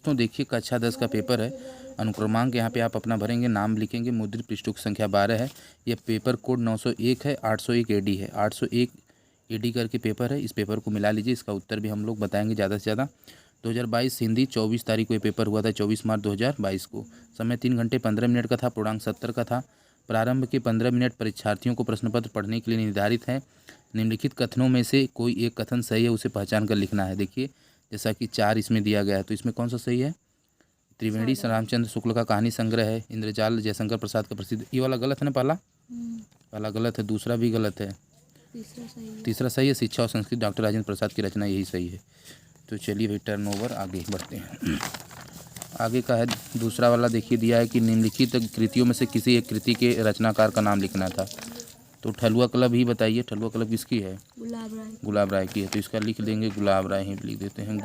दोस्तों देखिए कक्षा 10 का पेपर है। अनुक्रमांक यहाँ पे आप अपना भरेंगे, नाम लिखेंगे, मुद्रित पृष्ठों की संख्या 12 है। ये पेपर कोड 901 है, 801 एडी है। 801 एडी करके पेपर है। इस पेपर को मिला लीजिए, इसका उत्तर भी हम लोग बताएंगे ज़्यादा से ज़्यादा। 2022 हिंदी 24 तारीख को ये पेपर हुआ था, 24 मार्च 2022 को। समय 3 घंटे 15 मिनट का था, पूर्णांक 70 का था। प्रारंभ के 15 मिनट परीक्षार्थियों को प्रश्न पत्र पढ़ने के लिए निर्धारित है। निम्नलिखित कथनों में से कोई एक कथन सही है, उसे पहचान कर लिखना है। देखिए जैसा कि 4 इसमें दिया गया है, तो इसमें कौन सा सही है? त्रिवेणी रामचंद्र शुक्ल का कहानी संग्रह है। इंद्रजाल जयशंकर प्रसाद का प्रसिद्ध, ये वाला गलत है ना? पहला गलत है, दूसरा भी गलत है, तीसरा सही है। शिक्षा और संस्कृति डॉक्टर राजेंद्र प्रसाद की रचना, यही सही है। तो चलिए भाई टर्न ओवर, आगे बढ़ते हैं। आगे का है दूसरा वाला। देखिए दिया है कि निम्नलिखित कृतियों में से किसी एक कृति के रचनाकार का नाम लिखना था। तो ठलुआ क्लब ही बताइए, ठलुआ क्लब किसकी है? गुलाब राय की है। तो इसका लिख देंगे गुलाब राय ही लिख देते हैं।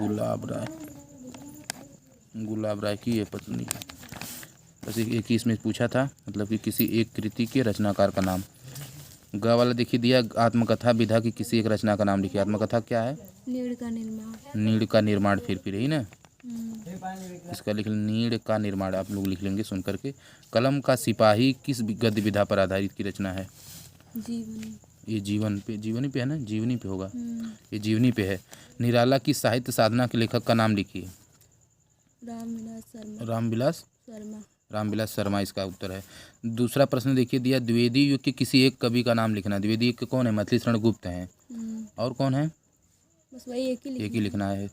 गुलाब राय की है पत्नी। बस एक ही इसमें पूछा था, मतलब कि किसी एक कृति के रचनाकार का नाम। ग वाला देखिए दिया, आत्मकथा विधा की किसी एक रचना का नाम लिखिए। आत्मकथा क्या है? नीड़ का निर्माण। फिर यही ना, इसका लिख नीड़ का निर्माण आप लोग लिख लेंगे सुन करके। कलम का सिपाही किस गद्य विधा पर आधारित की रचना है? ये जीवनी पे है ना, जीवनी पे होगा, ये जीवनी पे है। निराला की साहित्य साधना के लेखक का नाम लिखिए। रामविलास शर्मा इसका उत्तर है। दूसरा प्रश्न देखिए दिया, द्विवेदी युग के किसी एक कवि का नाम लिखना। द्विवेदी युग के कौन है? मैथिली शरण गुप्त हैं। और कौन है? बस वही एक ही लिखना है।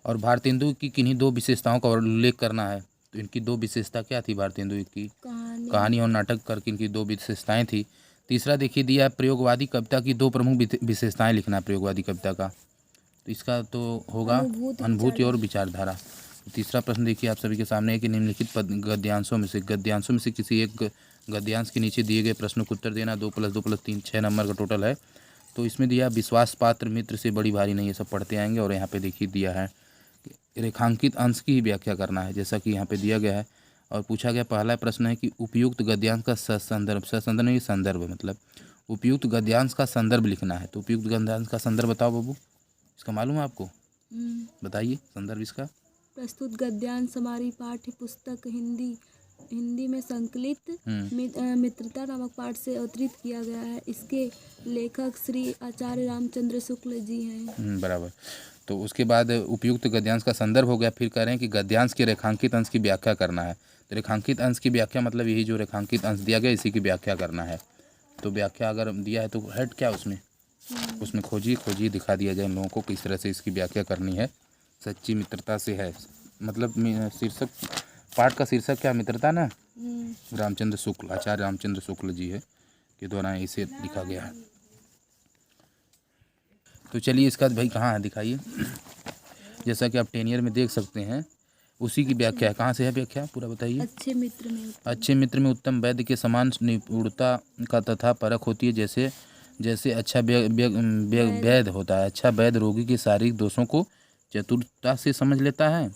और भारतेंदु की किन्हीं 2 विशेषताओं का उल्लेख करना है। तो इनकी 2 विशेषता क्या थी भारतेंदु की? कहानी और नाटक करके इनकी 2 विशेषताएं थी। तीसरा देखिए दिया, प्रयोगवादी कविता की 2 प्रमुख विशेषताएं लिखना। प्रयोगवादी कविता का तो इसका तो होगा अनुभूति और विचारधारा। तीसरा प्रश्न देखिए आप सभी के सामने है कि निम्नलिखित गद्यांशों में से किसी एक गद्यांश के नीचे दिए गए प्रश्नों को उत्तर देना। 2 + 2 + 3 6 नंबर का टोटल है। तो इसमें दिया, विश्वास पात्र मित्र से बड़ी भारी नहीं, ये सब पढ़ते आएंगे। और यहाँ पे देखिए दिया है रेखांकित अंश की ही व्याख्या करना है, जैसा कि यहाँ पे दिया गया है। और पूछा गया पहला प्रश्न है कि उपयुक्त गद्यांश का संदर्भ मतलब उपयुक्त गद्यांश का संदर्भ लिखना है। तो उपयुक्त गद्यांश का संदर्भ बताओ बाबू, इसका मालूम है आपको? बताइए संदर्भ इसका। प्रस्तुत गद्यांश हमारी पाठ्य पुस्तक हिंदी में संकलित मित्रता नामक पाठ से अवतरित किया गया है। इसके लेखक श्री आचार्य रामचंद्र शुक्ल जी हैं। बराबर। तो उसके बाद उपयुक्त गद्यांश का संदर्भ हो गया। फिर कह रहे हैं कि गद्यांश के रेखांकित अंश की व्याख्या करना है। तो रेखांकित अंश की व्याख्या मतलब यही जो रेखांकित अंश दिया गया इसी की व्याख्या करना है। तो व्याख्या अगर दिया है तो हेड क्या उसमें खोजिए दिखा दिया जाए इन लोगों को किस तरह से इसकी व्याख्या करनी है। सच्ची मित्रता से है, मतलब शीर्षक पाठ का शीर्षक क्या? मित्रता ना। रामचंद्र शुक्ल, आचार्य रामचंद्र शुक्ल जी है के द्वारा इसे लिखा गया है। तो चलिए इसका भाई कहाँ है दिखाइए। जैसा कि आप टेनियर में देख सकते हैं उसी की व्याख्या है। कहाँ से है व्याख्या पूरा बताइए। अच्छे मित्र में उत्तम वैद्य के समान निपुणता का तथा परख होती है। जैसे अच्छा वैद्य होता है। अच्छा वैद्य रोगी के शारीरिक दोषों को चतुरता से समझ लेता है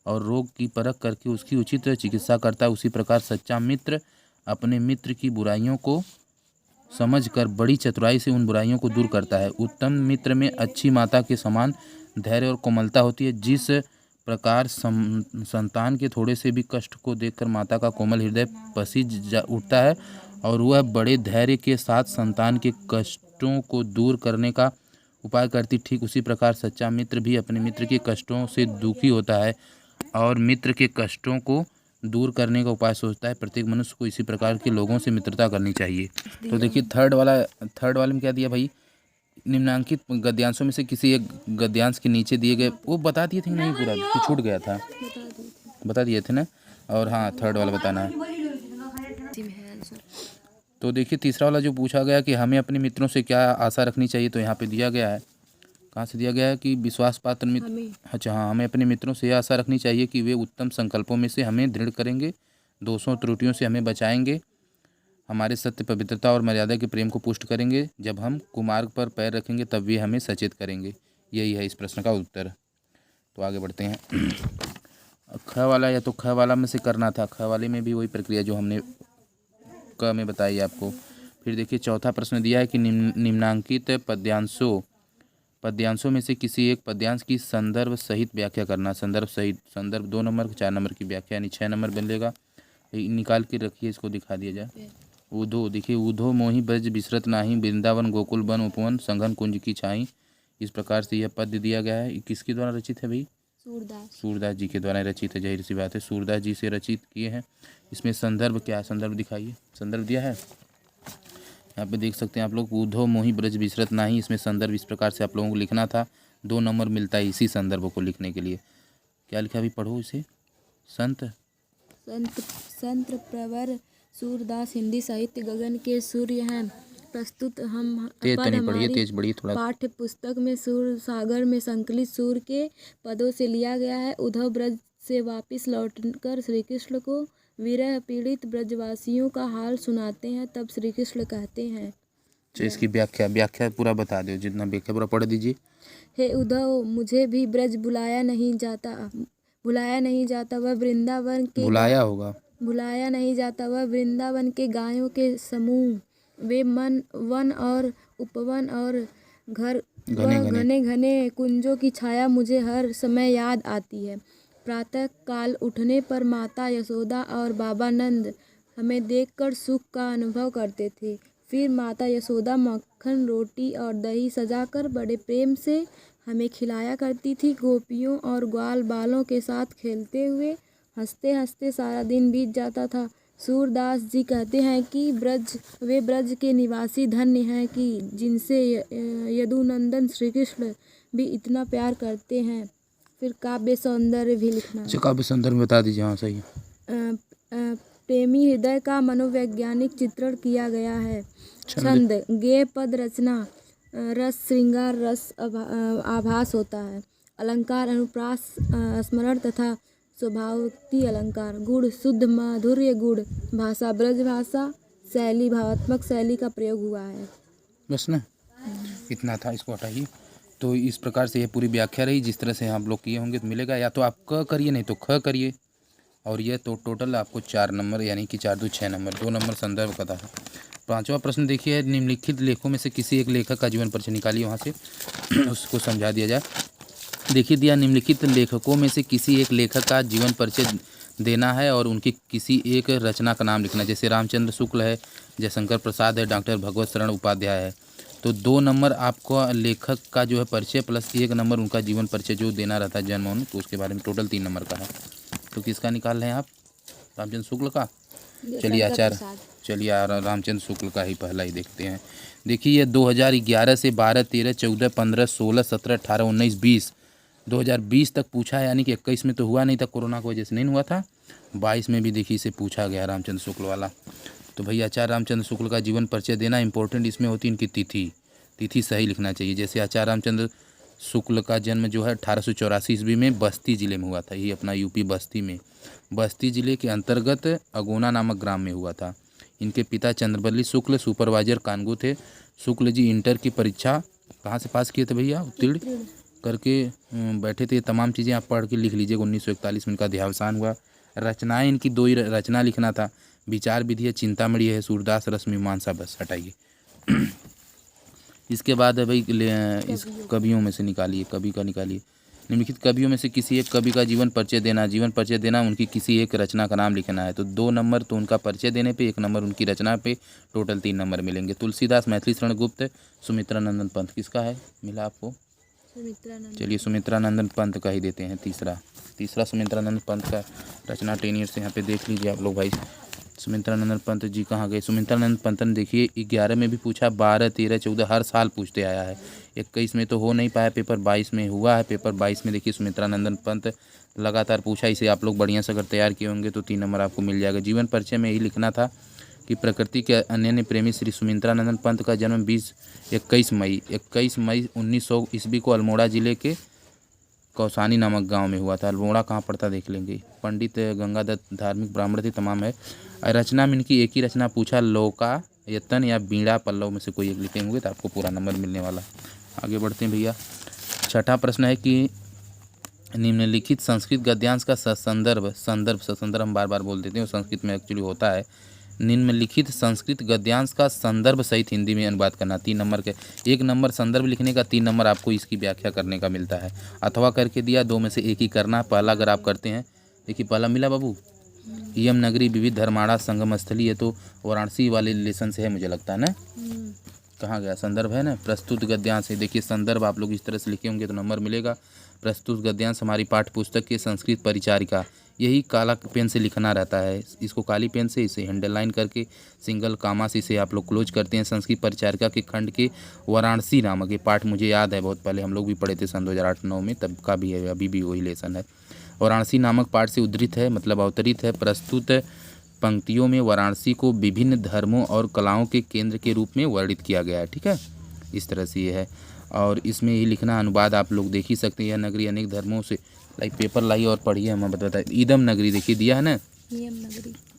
और रोग की परख करके उसकी उचित चिकित्सा करता है। उसी प्रकार सच्चा मित्र अपने मित्र की बुराइयों को समझकर बड़ी चतुराई से उन बुराइयों को दूर करता है। उत्तम मित्र में अच्छी माता के समान धैर्य और कोमलता होती है। जिस प्रकार संतान के थोड़े से भी कष्ट को देखकर माता का कोमल हृदय पसीज उठता है और वह बड़े धैर्य के साथ संतान के कष्टों को दूर करने का उपाय करती, ठीक उसी प्रकार सच्चा मित्र भी अपने मित्र के कष्टों से दुखी होता है और मित्र के कष्टों को दूर करने का उपाय सोचता है। प्रत्येक मनुष्य को इसी प्रकार के लोगों से मित्रता करनी चाहिए। तो देखिए थर्ड वाले में क्या दिया भाई, निम्नांकित गद्यांशों में से किसी एक गद्यांश के नीचे दिए गए, वो बता दिए थे नहीं पूरा कि छूट गया था? बता दिए थे ना। और हाँ थर्ड वाला बताना है। तो देखिए तीसरा वाला जो पूछा गया कि हमें अपने मित्रों से क्या आशा रखनी चाहिए, तो यहाँ पे दिया गया है, कहाँ से दिया गया है कि विश्वास पात्र मित्र। अच्छा हाँ, हमें अपने मित्रों से यह आशा रखनी चाहिए कि वे उत्तम संकल्पों में से हमें दृढ़ करेंगे, दोषों त्रुटियों से हमें बचाएंगे, हमारे सत्य पवित्रता और मर्यादा के प्रेम को पुष्ट करेंगे। जब हम कुमार्ग पर पैर रखेंगे तब वे हमें सचेत करेंगे। यही है इस प्रश्न का उत्तर। तो आगे बढ़ते हैं। ख वाला या तो ख वाला में से करना था। ख वाले में भी वही प्रक्रिया जो हमने क में बताई आपको। फिर देखिए चौथा प्रश्न दिया है कि निम्नांकित पद्यांशों में से किसी एक पद्यांश की संदर्भ सहित व्याख्या करना। संदर्भ सहित, संदर्भ 2 नंबर, 4 नंबर की व्याख्या यानी 6 नंबर मिलेगा। निकाल के रखिए, इसको दिखा दिया जाए। ऊधो, देखिए ऊधो मोहि ब्रज बिसरत नाही, वृंदावन गोकुल वन उपवन संघन कुंज की छाई। इस प्रकार से यह पद्य दिया गया है। किसके द्वारा रचित है भाई? सूरदास जी के द्वारा रचित है। जाहिर सी बात है, सूरदास जी से रचित किए हैं। इसमें संदर्भ क्या है? संदर्भ दिखाइए, संदर्भ दिया है यहाँ पे, देख सकते हैं आप लोग। ऊधो मोहि ब्रज बिसरत नाही, इसमें संदर्भ इस प्रकार से आप लोगों को लिखना था। 2 नंबर मिलता है इसी संदर्भ को लिखने के लिए। क्या लिखा अभी पढ़ो इसे। संत प्रवर सूरदास हिंदी साहित्य गगन के सूर्य हैं। प्रस्तुत हम तेज तो नहीं पढ़िए, तेज बढ़िए थोड़ा। पाठ्य पुस्तक में सूर सागर में संकलित सूर के पदों से लिया गया है। उद्धव ब्रज से वापिस लौटकर श्री कृष्ण को विरह पीड़ित ब्रजवासियों का हाल सुनाते हैं। तब श्री कृष्ण कहते हैं। इसकी व्याख्या पूरा बता दो, जितना व्याख्या पूरा पढ़ दीजिए। हे उद्धव, मुझे भी ब्रज भुलाया नहीं जाता। वह वृंदावन के भुलाया नहीं जाता। वह वृंदावन के गायों के समूह, वे वन और उपवन और घने घने कुंजों की छाया मुझे हर समय याद आती है। प्रातः काल उठने पर माता यशोदा और बाबा नंद हमें देखकर सुख का अनुभव करते थे। फिर माता यशोदा मक्खन, रोटी और दही सजाकर बड़े प्रेम से हमें खिलाया करती थी। गोपियों और ग्वाल बालों के साथ खेलते हुए हंसते हंसते सारा दिन बीत जाता था। सूरदास जी कहते हैं कि वे ब्रज के निवासी धन्य हैं कि जिनसे यदुनंदन श्री कृष्ण भी इतना प्यार करते हैं। फिर काव्य सौंदर्य भी लिखना है। काव्य सौंदर्य बता दीजिए। हाँ सही है। प्रेमी हृदय का मनोवैज्ञानिक चित्रण किया गया है। छंद, गेय, पद रचना, रस श्रृंगार, रस आभास होता है। अलंकार, अनुप्रास, स्मरण तथा स्वभावोक्ति अलंकार। गुण, शुद्ध माधुर्य गुण। भाषा, ब्रज भाषा। शैली, भावात्मक शैली का प्रयोग हुआ है। बस ना, इतना था, इसको हटाइए। तो इस प्रकार से ये पूरी व्याख्या रही। जिस तरह से आप लोग किए होंगे तो मिलेगा, या तो आप क करिए नहीं तो ख करिए। और ये तो टोटल आपको 4 नंबर, यानी कि 4 2 6 नंबर, 2 नंबर संदर्भ का था। 5वां प्रश्न देखिए, निम्नलिखित लेखों में से किसी एक लेखक का जीवन परिचय निकालिए वहाँ से, उसको समझा दिया जाए। देखिए दिया, निम्नलिखित लेखकों में से किसी एक लेखक का जीवन परिचय देना है और उनकी किसी एक रचना का नाम लिखना है। जैसे रामचंद्र शुक्ल है, जयशंकर प्रसाद है, डॉक्टर भगवत शरण उपाध्याय है। तो 2 नंबर आपको लेखक का जो है परिचय प्लस 1 नंबर उनका जीवन परिचय जो देना रहता है जन्म, तो उसके बारे में टोटल 3 नंबर का है। तो किसका निकाल रहे हैं आप? रामचंद्र शुक्ल का। चलिए रामचंद्र शुक्ल का ही पहला ही देखते हैं। देखिए ये 2011 से 12, 13, 14, 15, 16, 17, 18, 19, 20, 2020 तक पूछा है, यानी कि 21 में तो हुआ नहीं था, कोरोना की वजह से नहीं हुआ था। 22 में भी देखिए इसे पूछा गया रामचंद्र शुक्ल वाला। तो भैया आचार्य रामचंद्र शुक्ल का जीवन परिचय देना इंपॉर्टेंट इसमें होती है इनकी तिथि सही लिखना चाहिए। जैसे आचार्य रामचंद्र शुक्ल का जन्म जो है 1884 ईस्वी में बस्ती ज़िले में हुआ था। ये अपना यूपी बस्ती में, बस्ती ज़िले के अंतर्गत अगोना नामक ग्राम में हुआ था। इनके पिता चंद्रवल्ली शुक्ल सुपरवाइजर कानगो थे। शुक्ल जी इंटर की परीक्षा कहाँ से पास किए थे भैया? उत्तीर्ण करके बैठे थे। तमाम चीज़ें आप पढ़ के लिख लीजिएगा। 1941 में इनका देहावसान हुआ। रचनाएं इनकी 2 ही रचना लिखना था। विचार विधि है, चिंतामणि है, सूरदास रस मीमांसा। बस हटाइए। इसके बाद है भाई इस कवियों में से निकालिए, कवि का निकालिए। निम्नलिखित कवियों में से किसी एक कवि का जीवन परिचय देना, उनकी किसी एक रचना का नाम लिखना है। तो 2 नंबर तो उनका परिचय देने पे, 1 नंबर उनकी रचना पे, टोटल 3 नंबर मिलेंगे। तुलसीदास, मैथिली शरण गुप्त, सुमित्रानंदन पंत। किसका है मिला आपको? चलिए सुमित्रानंदन पंत का ही देते हैं। तीसरा सुमित्रानंदन पंत का रचना 10 ईयर्स से यहाँ पे देख लीजिए आप लोग भाई। सुमित्रानंदन पंत जी कहाँ गए? सुमित्रानंद पंत ने देखिए 11 में भी पूछा, 12, 13, 14 हर साल पूछते आया है। 21 में तो हो नहीं पाया पेपर, 22 में हुआ है पेपर। 22 में देखिए सुमित्रानंदन पंत लगातार पूछा। इसे आप लोग बढ़िया से अगर तैयार किए होंगे तो 3 नंबर आपको मिल जाएगा। जीवन परिचय में यही लिखना था कि प्रकृति के अनन्य प्रेमी श्री सुमित्रानंदन पंत का जन्म 21 मई 1900 ईस्वी को अल्मोड़ा जिले के कौसानी नामक गांव में हुआ था। अल्मोड़ा कहाँ पड़ता देख लेंगे। पंडित गंगादत्त धार्मिक ब्राह्मण थे, तमाम है। रचना में इनकी एक ही रचना पूछा, लौका, यतन या बीड़ा पल्लव में से कोई एक लिखे होंगे तो आपको पूरा नंबर मिलने वाला। आगे बढ़ते हैं भैया। 6ठा प्रश्न है कि निम्नलिखित संस्कृत गद्यांश का संदर्भ हम बार बार बोल देते हैं, संस्कृत में एक्चुअली होता है। निम्नलिखित संस्कृत गद्यांश का संदर्भ सहित हिंदी में अनुवाद करना। 3 नंबर के 1 नंबर संदर्भ लिखने का, 3 नंबर आपको इसकी व्याख्या करने का मिलता है। अथवा करके दिया, 2 में से एक ही करना। पहला अगर आप करते हैं, देखिए पहला मिला बाबू, इयम नगरी विविध धर्माणा संगम स्थली, है तो वाराणसी वाले रिलेशन से है मुझे लगता है ना। कहाँ गया संदर्भ है ना, प्रस्तुत गद्यांश है। देखिए संदर्भ आप लोग इस तरह से लिखे होंगे तो नंबर मिलेगा। प्रस्तुत गद्यांश हमारी पाठ्य पुस्तक के संस्कृत परिचारिका, यही काला पेन से लिखना रहता है, इसको काली पेन से इसे अंडरलाइन करके सिंगल कामा से इसे आप लोग क्लोज करते हैं। संस्कृत परिचारिका के खंड के वाराणसी नामक ये पाठ मुझे याद है, बहुत पहले हम लोग भी पढ़े थे सन 2008-9 में, तब का भी है, अभी भी वही लेसन है। वाराणसी नामक पाठ से उद्धृत है, मतलब अवतरित है। प्रस्तुत पंक्तियों में वाराणसी को विभिन्न धर्मों और कलाओं के केंद्र के रूप में वर्णित किया गया है, ठीक है, इस तरह से ये है। और इसमें ये लिखना अनुवाद आप लोग देख ही सकते हैं। यह नगरी अनेक धर्मों से, लाइक पेपर लाई और पढ़िए, हम बताए। ईदम नगरी देखिए दिया है ना,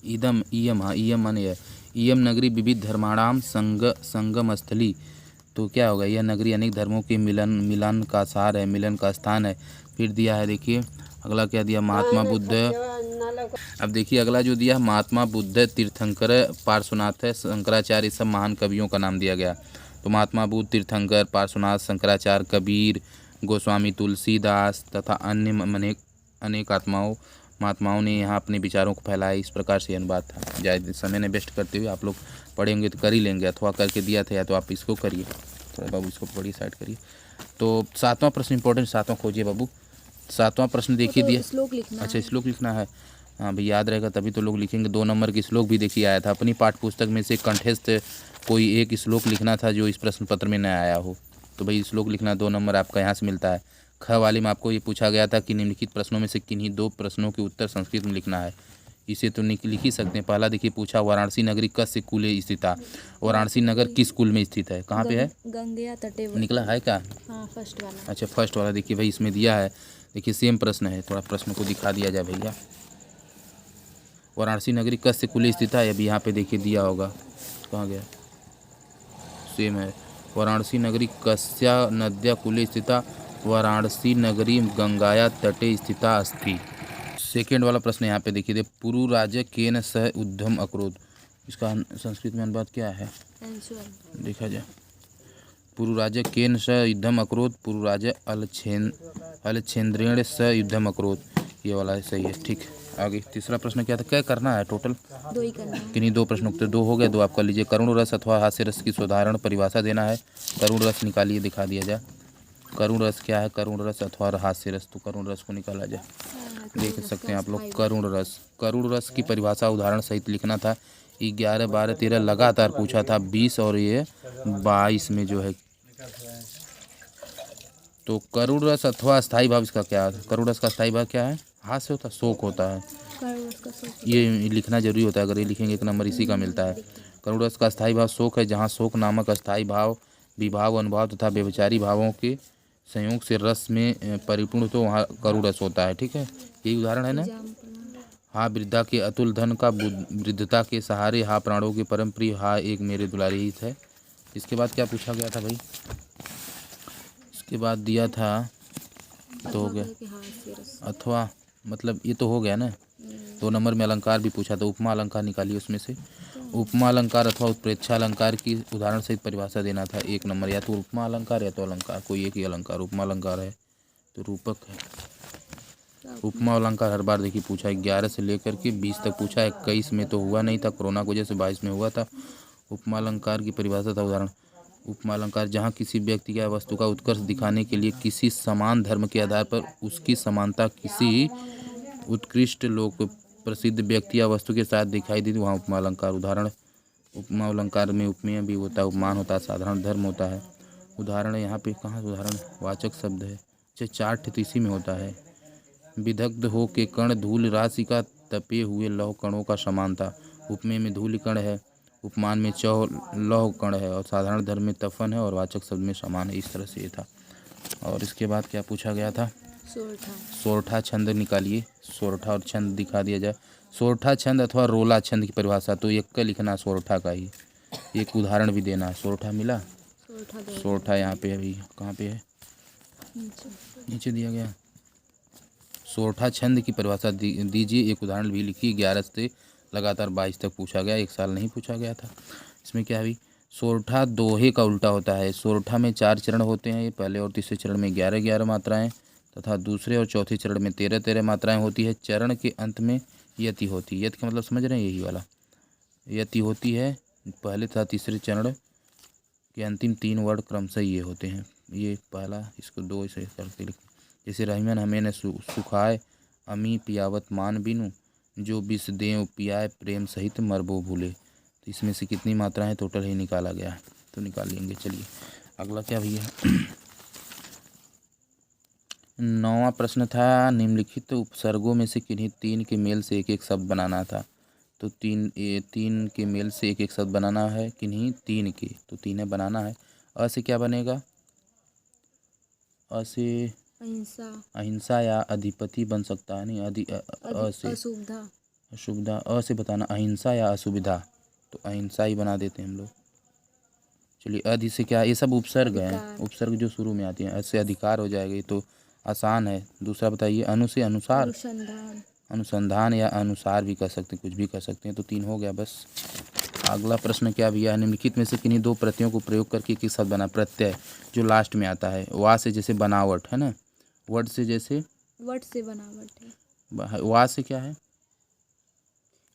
ईदम, ईयम, हाँ ईयम माने है। ईयम नगरी विविध धर्माणाम संगम स्थली, तो क्या होगा, यह नगरी अनेक धर्मों के मिलन का सार है, मिलन का स्थान है। फिर दिया है, देखिए अगला क्या दिया, महात्मा बुद्ध। अब देखिए अगला जो दिया, महात्मा बुद्ध, तीर्थंकर, पार्श्वनाथ, शंकराचार्य, सब महान कवियों का नाम दिया गया। तो महात्मा बुद्ध, तीर्थंकर, पार्श्वनाथ, शंकराचार्य, कबीर, गोस्वामी तुलसीदास तथा अन्य अनेक महात्माओं ने यहाँ अपने विचारों को फैलाया। इस प्रकार से अनुवाद था। ज़्यादा समय ने वेस्ट करते हुए आप लोग पढ़ेंगे तो कर ही लेंगे, अथवा करके दिया था, या तो आप इसको करिए। थोड़ा बाबू इसको बड़ी साइड करिए। तो 7वां प्रश्न इंपॉर्टेंट, 7वां खोजिए बाबू। 7वां प्रश्न देखिए दिया, अच्छा श्लोक लिखना है, हाँ भाई याद रहेगा तभी तो लोग लिखेंगे। 2 नंबर की श्लोक भी देखिए आया था अपनी पाठ्य पुस्तक में से, कंठस्थ कोई एक श्लोक लिखना था जो इस प्रश्न पत्र में न आया हो, तो भाई श्लोक लिखना 2 नंबर आपका यहाँ से मिलता है। ख वाले में आपको ये पूछा गया था कि निम्नलिखित प्रश्नों में से किन्हीं 2 प्रश्नों के उत्तर संस्कृत में लिखना है। इसे तो लिख ही सकते हैं। पहला देखिए पूछा, वाराणसी नगरी कस्य कुले स्थिता, वाराणसी नगर किस कुल में स्थित है, कहाँ पे है, गंगा तटे निकला है क्या, हाँ फर्स्ट वाला, अच्छा फर्स्ट वाला देखिए भाई इसमें दिया है। देखिए सेम प्रश्न है, थोड़ा प्रश्न को दिखा दिया जाए भैया। वाराणसी नगरी कस्य कुले स्थित है, अभी यहाँ पे देखिए दिया होगा, कहाँ गया, सेम है। वाराणसी नगरी कस्या नद्या कुले स्थिता, वाराणसी नगरी गंगाया तटे स्थिता अस्ति। सेकेंड वाला प्रश्न यहाँ पे देखिए, पुरु राज्य केन सह उद्धम अक्रोध, इसका संस्कृत में अनुवाद क्या है, देखा जाए। पुरु राज्य केन सह युद्धम अक्रोध, पुरु राज्य अलछेन्द्रेण सह युद्धम अक्रोध, ये वाला सही है, ठीक। आगे तीसरा प्रश्न क्या था, क्या करना है, टोटल 2 ही करना है। किन्हीं 2 प्रश्न उत्तर 2 हो गए, 2 आप कर लीजिए। करुण रस अथवा हास्य रस की साधारण परिभाषा देना है। करुण रस निकालिए, दिखा दिया जाए। करुण रस क्या है, करुण रस अथवा हास्य रस, तो करुण रस को निकाला जाए, देख सकते हैं आप लोग। करुण रस की परिभाषा उदाहरण सहित लिखना था। 11, 12, 13 लगातार पूछा था, 20 और ये 22 में जो है। तो करुण रस अथवा स्थायी भाव, इसका क्या है, करुण रस का स्थायी भाव क्या है, हास्य होता है, शोक होता है, ये लिखना जरूरी होता है। अगर ये लिखेंगे 1 नंबर इसी का मिलता है। करुण रस का स्थायी भाव शोक है, जहाँ शोक नामक अस्थायी भाव विभाव, अनुभव तथा व्यभिचारी भावों के संयोग से रस में परिपूर्ण, तो वहाँ करुण रस होता है, ठीक है, यही उदाहरण है ना। हाँ वृद्धा के अतुल धन का वृद्धता के सहारे, हाँ प्राणों के परम प्रिय, हाँ एक मेरे दुलारे हित है। इसके बाद क्या पूछा गया था भाई, इसके बाद दिया था तो हो गया अथवा, मतलब ये तो हो गया ना। 2 नंबर में अलंकार भी पूछा था, उपमा अलंकार निकालिए उसमें से। उपमा अलंकार अथवा उत्प्रेक्षा अलंकार की उदाहरण सहित परिभाषा देना था 1 नंबर, या तो उपमा अलंकार या तो अलंकार, कोई एक ही अलंकार। उपमा अलंकार है तो रूपक है। उपमा अलंकार हर बार देखिए पूछा, 11 से लेकर के 20 तक पूछा, 21 में तो हुआ नहीं था कोरोना की वजह से, 22 में हुआ था। उपमा अलंकार की परिभाषा था उदाहरण, उपमा अलंकार जहाँ किसी व्यक्ति या वस्तु का उत्कर्ष दिखाने के लिए किसी समान धर्म के आधार पर उसकी समानता किसी उत्कृष्ट लोक प्रसिद्ध व्यक्ति या वस्तु के साथ दिखाई दी, वहाँ उपमा अलंकार। उदाहरण, उपमा अलंकार में उपमेय भी होता है, उपमान होता है, साधारण धर्म होता है। उदाहरण यहाँ पे कहाँ उदाहरण वाचक शब्द है, अच्छा 4 तो इसी में होता है। विदग्ध हो के कण धूल राशि का तपे हुए लौह कणों का समान था, उपमेय में धूल कण है, उपमान में लौह कण है, और साधारण धर्म में तफन है, और वाचक शब्द में समान है। इस तरह से ये था। और इसके बाद क्या पूछा गया था, सोरठा छंद निकालिए, सोरठा और छंद दिखा दिया जाए। सोरठा छंद अथवा रोला छंद की परिभाषा, तो एक का लिखना सोरठा का ही, एक उदाहरण भी देना। सोरठा मिला, सोरठा यहाँ पे अभी कहाँ पे है, नीचे दिया गया। सोरठा छंद की परिभाषा दीजिए, एक उदाहरण भी लिखिए। 11 से लगातार 22 तक पूछा गया, एक साल नहीं पूछा गया था। इसमें क्या हुई, सोरठा दोहे का उल्टा होता है। सोरठा में 4 चरण होते हैं, ये पहले और तीसरे चरण में 11-11 मात्राएं तथा दूसरे और चौथे चरण में 13-13 मात्राएं होती है। चरण के अंत में यति होती है। यति का मतलब समझ रहे हैं, यही वाला यति होती है। पहले तथा तीसरे चरण के अंतिम 3 वर्ड क्रमशः ये होते हैं। ये पहला, इसको 2 से करके लिखें। जैसे रहीमन हमें न सुखाए अमी पियावत मान बिनु, जो विष देव पियाए प्रेम सहित मरबो भूले। तो इसमें से कितनी मात्रा है टोटल ही निकाला गया है, तो निकाल लेंगे। चलिए अगला क्या भैया, 9वां प्रश्न था, निम्नलिखित उपसर्गों में से किन्हीं 3 के मेल से एक एक शब्द बनाना था। तो 3 के मेल से एक एक शब्द बनाना है, किन्हीं 3 के, तो 3 बनाना है। अ से क्या बनेगा, अ से अहिंसा या अधिपति बन सकता है, नहीं अ से अशुभता, अ से बताना अहिंसा या असुविधा, तो अहिंसा ही बना देते हैं हम लोग। चलिए अधि से क्या, ये सब उपसर्ग हैं, उपसर्ग जो शुरू में आती हैं। ऐसे अधिकार हो जाएगा, ये तो आसान है। दूसरा बताइए, अनु से अनुसार, अनुसंधान या अनुसार भी कर सकते हैं, कुछ भी कर सकते हैं। तो 3 हो गया बस। अगला प्रश्न क्या भैया, निम्नलिखित में से किन्हीं 2 प्रत्ययों को प्रयोग करके किस शब्द बना। प्रत्यय जो लास्ट में आता है, वा से जैसे बनावट है ना, वट से जैसे वट से बनावट है, वा से क्या है,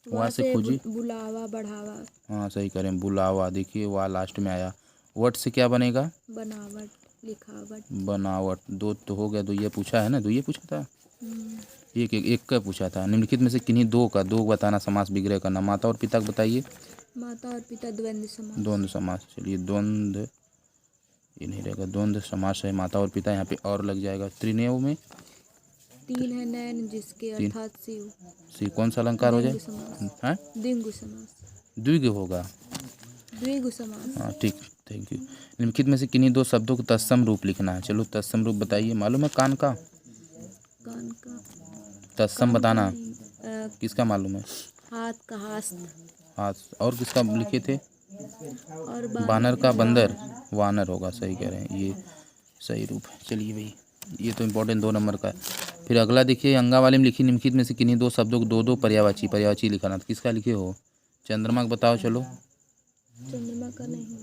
वा से खोजी, बुलावा बढ़ावा। हाँ सही करें, बुलावा। देखिए वाह लास्ट में आया। वट से क्या बनेगा, बनावट, लिखावट, बनावट। 2 तो हो गया, 2 ये पूछा है ना, 2 ये पूछा था, एक का पूछा था। निम्नलिखित में से किन्हीं 2 बताना समास विग्रह करना। माता और पिता को बताइए। माता और पिता द्वंद्व समास, द्वंद्व समास। चलिए द्वंद्व, ये नहीं रहेगा, द्वंद्व समास है। माता और पिता यहाँ पे और लग जाएगा। त्रिनेव में 3 है, नैन जिसके अर्थात शिव, कौन सा अलंकार हो जाए, हाँ द्विगु समास, द्विग होगा, द्विगु समास, हाँ ठीक, थैंक यू। निम्नलिखित में से किन्हीं 2 शब्दों को तत्सम रूप लिखना है। चलो तत्सम रूप बताइए। मालूम है कान का तत्सम बताना, किसका मालूम है, हाथ का हाथ, और किसका लिखे थे, और बानर का बंदर, वानर होगा, सही कह रहे हैं, ये सही रूप है। चलिए भाई, ये तो इम्पोर्टेंट 2 नंबर का है। फिर अगला देखिए, अंगा वाले में लिखी, निम्नलिखित में से किन्हीं 2 शब्दों को 2 पर्यायवाची लिखाना। किसका लिखे हो, चंद्रमा का बताओ। चलो चंद्रमा का नहीं,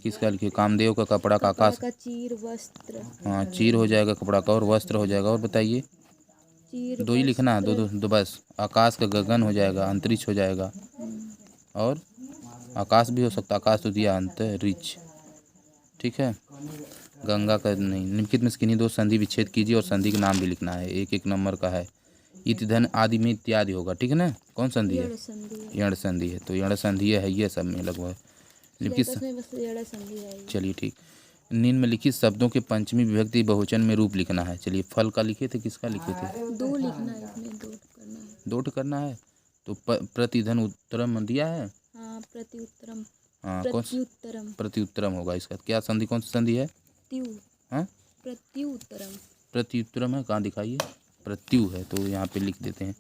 किसका लिखे, कामदेव का, कपड़ा का, आकाश का, चीर वस्त्र, हाँ चीर हो जाएगा कपड़ा का, और वस्त्र हो जाएगा। और बताइए, 2 ही लिखना है, 2 बस। आकाश का गगन हो जाएगा, अंतरिक्ष हो जाएगा, और आकाश भी हो सकता, आकाश तो दिया, अंतरिक्ष, ठीक है। गंगा का नहीं। निम्नलिखित में से किन्हीं 2 संधि विच्छेद कीजिए और संधि का नाम भी लिखना है, 1-1 नंबर का है। इत धन आदि में इत्यादि होगा, ठीक है ना। कौन संधि है, यण संधि है, तो यण संधि है ये सब में लगभग। चलिए ठीक। निम्नलिखित शब्दों के पंचमी विभक्ति बहुवचन में रूप लिखना है। चलिए फल का लिखे थे, किसका लिखे थे, 2 लिखना है, इसमें 2 करना है, 2 करना है। तो प्रतिधन उत्तरम दिया है, हाँ प्रति उत्तरम, हाँ प्रति उत्तरम होगा। इसका क्या संधि, कौन सी संधि है, हाँ प्रति उत्तरम, प्रति उत्तरम है, कहाँ दिखाइए, प्रत्यु है, तो यहाँ पे लिख देते हैं,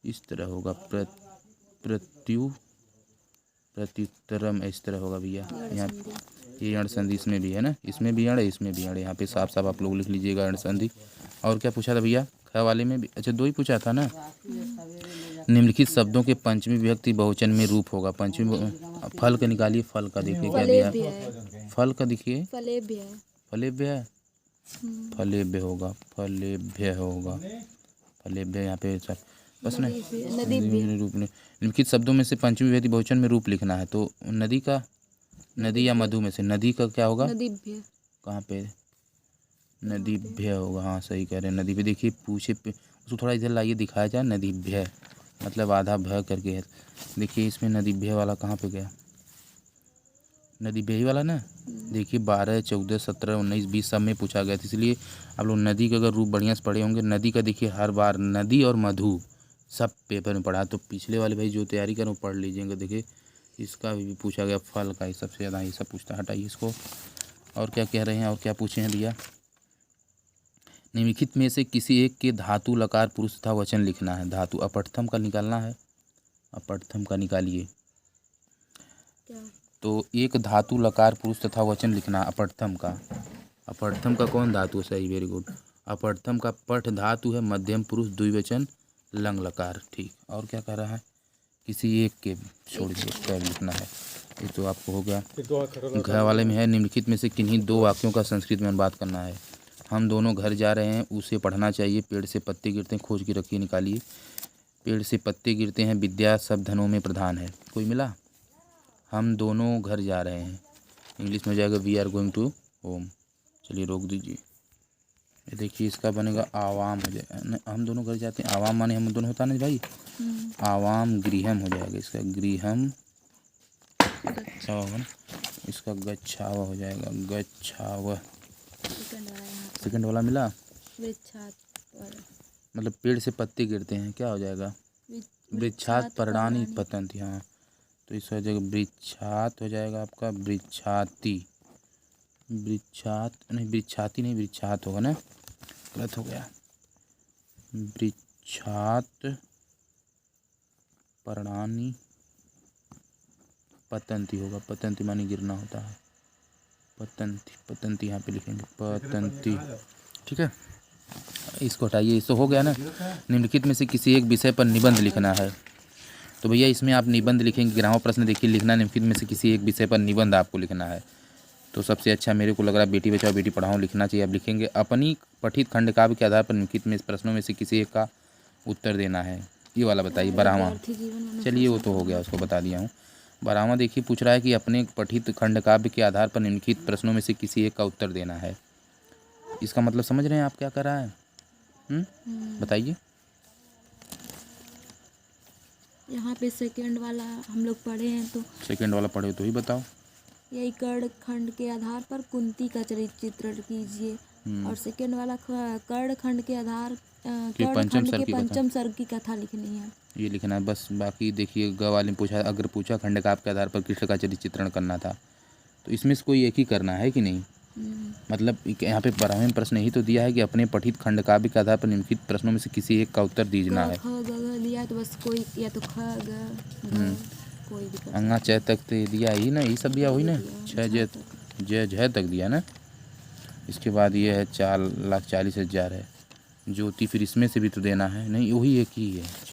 इस तरह होगा, प्रत्यु प्रत्युत्तरम, इस तरह होगा भैया। यहाँ ये यण संधि इसमें भी है ना, इसमें भी यण है, इसमें भी यण है, यहाँ पे साफ साफ आप लोग लिख लीजिएगा यण संधि। और क्या पूछा था भैया, ख वाले में भी, अच्छा 2 ही पूछा था ना। निम्नलिखित शब्दों के पंचमी विभक्ति बहुवचन में रूप होगा। पंचमी, फल का निकालिए, फल का देखिए क्या दिया है, फल का देखिए, फलेभ्य है, फलेभ्य होगा, फलेभ्य होगा, फलेभ्य यहाँ पे सर बस ना रूप ने। निम्नलिखित शब्दों में से पंचमी विभक्ति बहुवचन में रूप लिखना है। तो नदी का, नदी या मधु में से नदी का क्या होगा, कहाँ पे, नदीभ्य होगा, हाँ सही कह रहे हैं, नदी पे। देखिए पूछे पे उसको थोड़ा इधर लाइए, दिखाया जाए, नदीभ्य मतलब आधा भय करके है। देखिए इसमें नदीभ्य वाला कहाँ पे गया, नदीभ्य ही वाला ना। देखिए 12, 14, 17, 19, 20 सब में पूछा गया था, इसलिए आप लोग नदी का अगर रूप बढ़िया से पढ़े होंगे। नदी का देखिए हर बार नदी और मधु सब पेपर में पढ़ा, तो पिछले वाले भाई जो तैयारी करें वो पढ़ लीजिएगा। देखिए इसका भी पूछा गया, फल का ही सबसे ज़्यादा ये सब पूछता है। हटाइए इसको। और क्या कह रहे हैं, और क्या पूछे हैं भैया, निम्नलिखित में से किसी एक के धातु लकार पुरुष तथा वचन लिखना है। धातु अपठ्थम का निकालना है, अपठ्थम का निकालिए। तो एक धातु लकार पुरुष तथा वचन लिखना अपठ्थम का। अपठ्थम का कौन धातु, सही, वेरी गुड। अपठ्थम का पठ धातु है, मध्यम पुरुष द्विवचन लंग लकार, ठीक। और क्या कह रहा है? किसी एक के छोड़ के उसका लिखना है। ये तो आपको हो गया। घ वाले में है निम्नलिखित में से किन्हीं दो वाक्यों का संस्कृत में अनुवाद करना है। हम दोनों घर जा रहे हैं, उसे पढ़ना चाहिए। पेड़ से पत्ते गिरते हैं, खोज की रखिए, निकालिए। पेड़ से पत्ते गिरते हैं, विद्या सब धनों में प्रधान है। कोई मिला? हम दोनों घर जा रहे हैं, इंग्लिश में हो जाएगा we are going to home. चलिए रोक दीजिए। ये देखिए इसका बनेगा आवाम हो जाएगा। हम दोनों घर जाते हैं, आवाम माने हम दोनों होता ना भाई। आवाम गृहम हो जाएगा, इसका गृहम अच्छा होगा ना। इसका गच्छाव हो जाएगा, गच्छाव। सेकंड वाला मिला? मतलब पेड़ से पत्ते गिरते हैं, क्या हो जाएगा? वृक्षात पर्णानि पतन्ति। हाँ, तो इस हो जाएगा वृक्षात हो जाएगा आपका वृक्षाति। वृक्षात नहीं, वृक्षाति नहीं, वृक्षात होगा ना, गलत हो गया। वृक्षात पर्णानि पतन्ति होगा, पतन्ति मानी गिरना होता है। पतन्ति, पतन्ति यहाँ पे लिखेंगे, पतन्ति, ठीक है। इसको हटाइए, इसको हो गया ना। निम्नलिखित में से किसी एक विषय पर निबंध लिखना है। तो भैया इसमें आप निबंध लिखेंगे। ग्रामर प्रश्न देखिए, लिखना निम्नलिखित में से किसी एक विषय पर निबंध आपको लिखना है। तो सबसे अच्छा मेरे को लग रहा है बेटी बचाओ बेटी पढ़ाओ लिखना चाहिए। आप लिखेंगे अपनी पठित खंड काव्य के आधार पर निम्नलिखित में प्रश्नों में से किसी एक का उत्तर देना है। ये वाला बताइए, बारहवां। चलिए वो तो हो गया, उसको बता दिया हूँ। बारहवां देखिए, पूछ रहा है कि अपने पठित खंड काव्य के आधार पर निम्नलिखित प्रश्नों में से किसी एक का उत्तर देना है। इसका मतलब समझ रहे हैं आप क्या कर रहा है? बताइए। यहाँ पे सेकंड वाला हम लोग पढ़े हैं, तो सेकंड वाला पढ़े तो ही बताओ। यही कर्ण खंड के आधार पर कुंती का चरित्र चित्रण कीजिए। और सेकंड वाला कर्ण खंड के आधार पंचम सर्ग की कथा लिखनी है। ये लिखना है बस। बाकी देखिए ग वाले पूछा, अगर पूछा खंड काव्य के आधार पर कृष्ण का चरित्र चित्रण करना था, तो इसमें से कोई एक ही करना है कि नहीं? मतलब यहाँ पे 12वें प्रश्न यही तो दिया है कि अपने पठित खंड काव्य के आधार पर निम्नलिखित प्रश्नों में से किसी एक का उत्तर दीजना है। दिया तो बस कोई, या तो कोई भी अंगा च तक तो दिया ही ना, ये सब दिया हुई ना, छः जय तक दिया ना। इसके बाद ये है 4,40,000 है। ज्योति फिर इसमें से भी तो देना है, नहीं वही एक ही है।